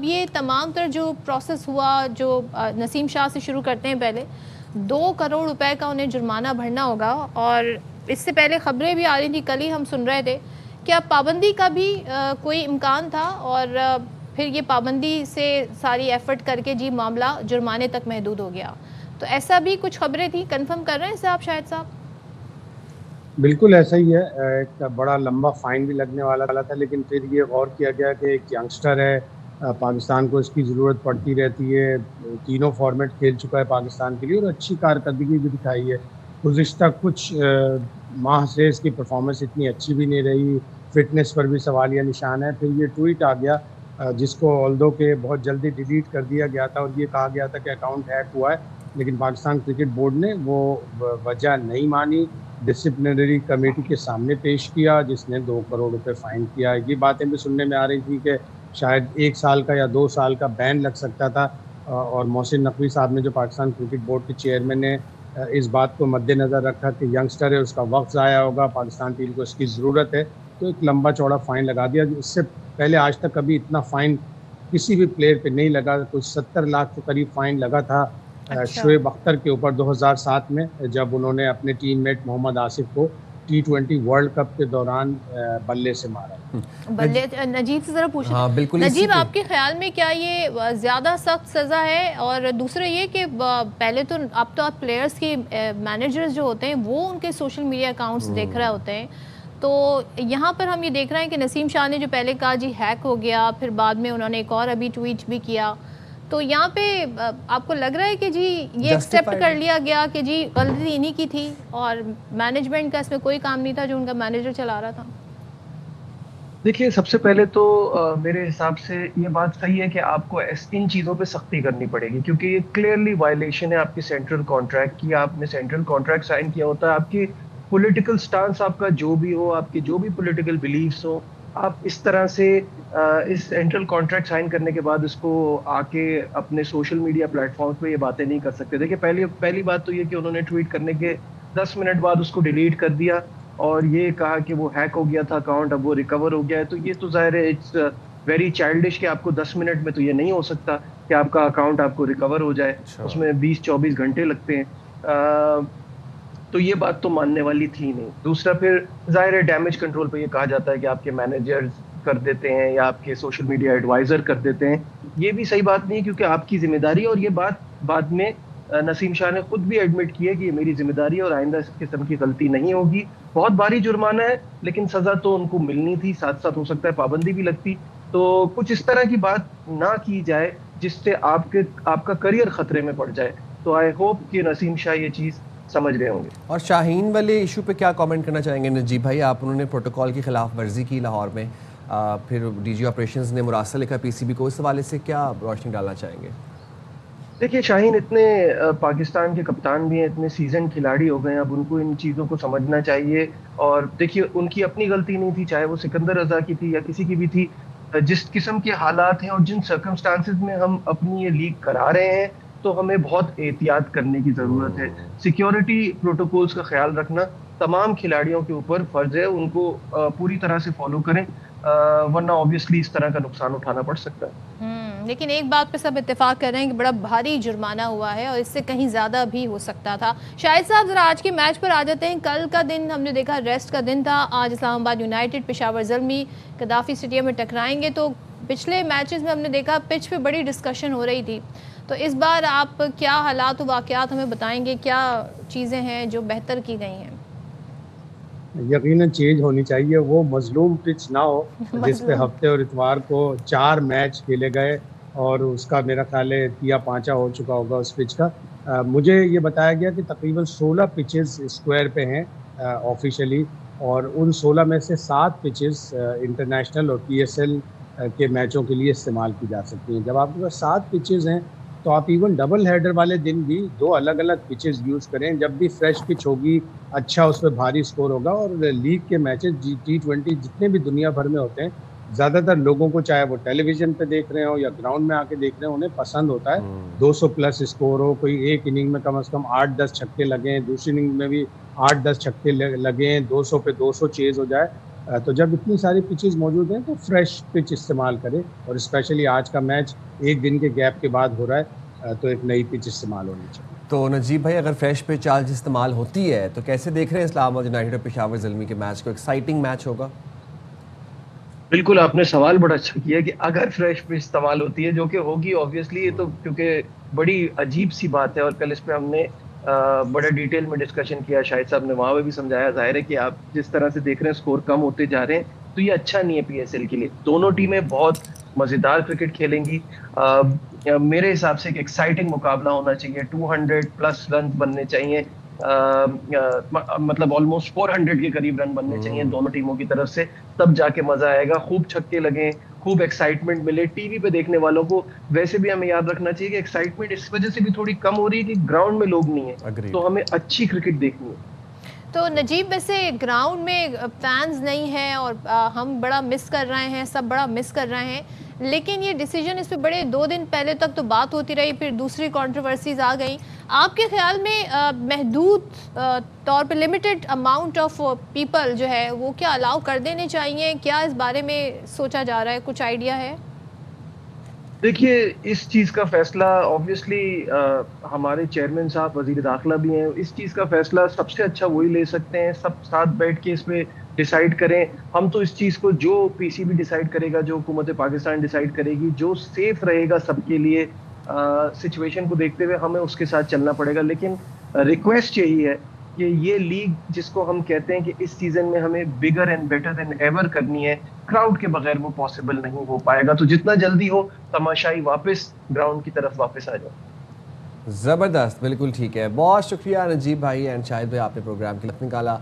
ये तमाम तरह जो प्रोसेस हुआ, जो नसीम शाह से शुरू करते हैं, पहले 2 करोड़ रुपए का उन्हें जुर्माना भरना होगा। और इससे पहले खबरें भी आ रही थी, कल ही हम सुन रहे थे कि अब पाबंदी का भी कोई इम्कान था, और फिर ये पाबंदी से सारी एफर्ट करके जी मामला जुर्माने तक महदूद हो गया। तो ऐसा भी कुछ खबरें थी, कंफर्म कर रहे हैं इसे आप शाहिद साहब? बिल्कुल ऐसा ही है। एक बड़ा लंबा फाइन भी लगने वाला था, लेकिन फिर ये गौर किया गया कि एक यंगस्टर है, पाकिस्तान को इसकी ज़रूरत पड़ती रहती है, तीनों फॉर्मेट खेल चुका है पाकिस्तान के लिए और अच्छी कारकर्दगी भी दिखाई है। गुज़िश्ता कुछ माह से इसकी परफॉर्मेंस इतनी अच्छी भी नहीं रही, फिटनेस पर भी सवालिया निशान है। फिर ये ट्वीट आ गया जिसको ऑल्दो के बहुत जल्दी डिलीट कर दिया गया था और ये कहा गया था कि अकाउंट हैक हुआ है, लेकिन पाकिस्तान क्रिकेट बोर्ड ने वो वजह नहीं मानी, डिसिप्लिनरी कमेटी के सामने पेश किया, जिसने 2 करोड़ रुपए फाइन किया। ये बातें भी सुनने में आ रही थी कि शायद 1 साल का या 2 साल का बैन लग सकता था। और मोहसिन नकवी साहब ने, जो पाकिस्तान क्रिकेट बोर्ड के चेयरमैन ने, इस बात को मद्देनज़र रखा कि यंगस्टर है, उसका वक्त ज़ाया होगा, पाकिस्तान टीम को इसकी ज़रूरत है, तो एक लंबा चौड़ा फ़ाइन लगा दिया। इससे पहले आज तक कभी इतना फ़ाइन किसी भी प्लेयर पे नहीं लगा। कुछ 70 लाख के करीब फ़ाइन लगा था अच्छा। शोएब अख्तर के ऊपर 2007 में, जब उन्होंने अपने टीममेट मोहम्मद आसिफ को T20 वर्ल्ड कप के दौरान बल्ले से मारा। बल्ले नजीब से ज़रा पूछें। हाँ बिल्कुल। नजीब, आपके ख्याल में क्या ये ज़्यादा सख्त सज़ा है? और दूसरा ये कि पहले तो अब तो आप प्लेयर्स के मैनेजर्स जो होते हैं वो उनके सोशल मीडिया अकाउंट्स देख रहे होते हैं, तो यहाँ पर हम ये देख रहे हैं कि नसीम शाह ने जो पहले कहा जी हैक हो गया, फिर बाद में उन्होंने एक और अभी ट्वीट भी किया, तो यहाँ पे आपको लग रहा है कि जी ये एक्सेप्ट कर लिया गया कि जी गलती इन्हीं की थी और मैनेजमेंट का इसमें कोई काम नहीं था जो उनका मैनेजर चला रहा था? देखिए, सबसे पहले तो मेरे हिसाब से ये बात सही है कि आपको इन चीज़ों पे सख्ती करनी पड़ेगी, क्योंकि ये क्लियरली वायलेशन है आपके सेंट्रल कॉन्ट्रैक्ट की। आपने सेंट्रल कॉन्ट्रैक्ट साइन किया होता है, आपकी पॉलिटिकल स्टांस आपका जो भी हो, आपके जो भी पॉलिटिकल बिलीव्स हो, आप इस तरह से इस सेंट्रल कॉन्ट्रैक्ट साइन करने के बाद इसको आके अपने सोशल मीडिया प्लेटफॉर्म्स पे ये बातें नहीं कर सकते। देखिए, पहली बात तो ये कि उन्होंने ट्वीट करने के 10 मिनट बाद उसको डिलीट कर दिया और ये कहा कि वो हैक हो गया था अकाउंट, अब वो रिकवर हो गया है। तो ये तो ज़ाहिर है इट्स वेरी चाइल्डिश कि आपको 10 मिनट में तो ये नहीं हो सकता कि आपका अकाउंट आपको रिकवर हो जाए। उसमें 20-24 घंटे लगते हैं। तो ये बात तो मानने वाली थी नहीं। दूसरा, फिर ज़ाहिर है डैमेज कंट्रोल पे ये कहा जाता है कि आपके मैनेजर्स कर देते हैं या आपके सोशल मीडिया एडवाइज़र कर देते हैं। ये भी सही बात नहीं है, क्योंकि आपकी ज़िम्मेदारी है और ये बात बाद में नसीम शाह ने खुद भी एडमिट की है कि ये मेरी ज़िम्मेदारी है और आइंदा इस किस्म की गलती नहीं होगी। बहुत भारी जुर्माना है, लेकिन सज़ा तो उनको मिलनी थी, साथ-साथ हो सकता है पाबंदी भी लगती। तो कुछ इस तरह की बात ना की जाए जिससे आपका करियर खतरे में पड़ जाए। तो आई होप कि नसीम शाह ये चीज़ समझ रहे होंगे। और शाहीन वाले इशू पे क्या कमेंट करना चाहेंगे नजीब भाई? आप उन्होंने प्रोटोकॉल की खिलाफ वर्जी की लाहौर में, फिर डीजी ऑपरेशंस ने मुरासला लिखा पीसीबी को, इस हवाले से क्या रोशनी डालना चाहेंगे? देखिए, शाहीन इतने पाकिस्तान के कप्तान भी हैं, इतने सीजन खिलाड़ी हो गए हैं, अब उनको इन चीज़ों को समझना चाहिए। और देखिए, उनकी अपनी गलती नहीं थी, चाहे वो सिकंदर रज़ा की थी या किसी की भी थी। जिस किस्म के हालात हैं और जिन सर्कमस्टांसेस में हम अपनी ये लीग करा रहे हैं, तो हमें बहुत एहतियात करने की ज़रूरत है। सिक्योरिटी प्रोटोकॉल्स का ख्याल रखना तमाम खिलाड़ियों के ऊपर फ़र्ज़ है, उनको पूरी तरह से फॉलो करें, वरना ऑब्वियसली इस तरह का नुकसान उठाना पड़ सकता है। लेकिन एक बात पे सब इत्तेफाक कर रहे हैं कि बड़ा भारी जुर्माना हुआ है और इससे कहीं ज़्यादा भी हो सकता था। शाहिद साहब, ज़रा आज के मैच पर आ जाते हैं। कल का दिन हमने देखा रेस्ट का दिन था। आज Islamabad United Peshawar Zalmi Gaddafi stadium में टकराएंगे। तो पिछले मैचेस में हमने देखा पिच पे बड़ी डिस्कशन हो रही थी, तो इस बार आप क्या हालात व वाक़यात हमें बताएंगे, क्या चीज़ें हैं जो बेहतर की गई हैं? यकीनन चेंज होनी चाहिए, वो मजलूम पिच ना हो जिस पे हफ्ते और इतवार को 4 मैच खेले गए और उसका मेरा ख्याल है तिया पांचा हो चुका होगा उस पिच का। मुझे ये बताया गया कि तकरीबन 16 पिचेस स्क्वायर पे हैं ऑफिशियली, और उन 16 में से 7 पिचेस इंटरनेशनल और PSL के मैचों के लिए इस्तेमाल की जा सकती हैं। जब आपके पास 7 पिचेस हैं तो आप इवन डबल हेडर वाले दिन भी 2 अलग अलग पिचेस यूज़ करें। जब भी फ्रेश पिच होगी, अच्छा उस पर भारी स्कोर होगा। और लीग के मैचेस T20 जितने भी दुनिया भर में होते हैं, ज़्यादातर लोगों को, चाहे वो टेलीविज़न पे देख रहे हो या ग्राउंड में आके देख रहे हो, उन्हें पसंद होता है 200 प्लस स्कोर हो, कोई एक इनिंग में कम से कम 8-10 छक्के लगें, दूसरी इनिंग में भी 8-10 छक्के लगें, 200 पे 200 चेज़ हो जाए। तो जब इतनी सारी पिचेस मौजूद हैं तो फ्रेश पिच इस्तेमाल करें, और स्पेशली आज का मैच एक दिन के गैप के बाद हो रहा है, तो एक नई पिच इस्तेमाल होनी चाहिए। तो नजीब भाई, अगर फ्रेश पिच आज इस्तेमाल होती है तो कैसे देख रहे हैं इस्लामाबाद यूनाइटेड और पेशावर ज़ल्मी के मैच को? एक्साइटिंग मैच होगा? बिल्कुल, आपने सवाल बड़ा अच्छा किया कि अगर फ्रेश पिच इस्तेमाल होती है, जो कि होगी ऑब्वियसली, ये तो क्योंकि बड़ी अजीब सी बात है, और कल इस पे हमने बड़ा डिटेल में डिस्कशन किया, शाहिद साहब ने वहाँ पे भी समझाया। जाहिर है कि आप जिस तरह से देख रहे हैं स्कोर कम होते जा रहे हैं, तो ये अच्छा नहीं है पीएसएल के लिए। दोनों टीमें बहुत मजेदार क्रिकेट खेलेंगी। मेरे हिसाब से एक एक्साइटिंग मुकाबला होना चाहिए, 200 प्लस रन बनने चाहिए, मतलब ऑलमोस्ट 400 के करीब रन बनने चाहिए दोनों टीमों की तरफ से, तब जाके मजा आएगा। खूब छक्के लगे, खूब एक्साइटमेंट मिले टीवी पे देखने वालों को। वैसे भी हमें याद रखना चाहिए कि एक्साइटमेंट इस वजह से भी थोड़ी कम हो रही है कि ग्राउंड में लोग नहीं है, तो हमें अच्छी क्रिकेट देखनी है। तो नजीब, वैसे ग्राउंड में फैंस नहीं है और हम बड़ा मिस कर रहे हैं, सब बड़ा मिस कर रहे हैं, लेकिन ये डिसीजन इस पे बड़े 2 दिन पहले तक तो बात होती रही, फिर दूसरी कंट्रोवर्सीज आ गई। आपके ख्याल में महदूद तौर पे लिमिटेड अमाउंट ऑफ पीपल जो है वो क्या अलाउ कर देने चाहिए? क्या इस बारे में सोचा जा रहा है? कुछ आइडिया है? देखिए, इस चीज़ का फैसला ऑब्वियसली हमारे चेयरमैन साहब वज़ीर दाखिला भी हैं। इस चीज़ का फैसला सबसे अच्छा वही ले सकते हैं, सब साथ बैठ के इस पे डिसाइड करें। हम तो इस चीज़ को, जो पीसीबी डिसाइड करेगा, जो हुकूमत पाकिस्तान डिसाइड करेगी, जो सेफ रहेगा सबके लिए सिचुएशन को देखते हुए, हमें उसके साथ चलना पड़ेगा। लेकिन रिक्वेस्ट यही है कि ये लीग जिसको हम कहते हैं कि इस सीजन में हमें bigger and better than ever करनी है, क्राउड के बगैर वो पॉसिबल नहीं हो पाएगा। तो जितना जल्दी हो तमाशाई वापस ग्राउंड की तरफ वापस आ जाए। ज़बरदस्त, बिल्कुल ठीक है। बहुत शुक्रिया नजीब भाई एंड शाहिद भाई, आपने प्रोग्राम के लिए निकाला।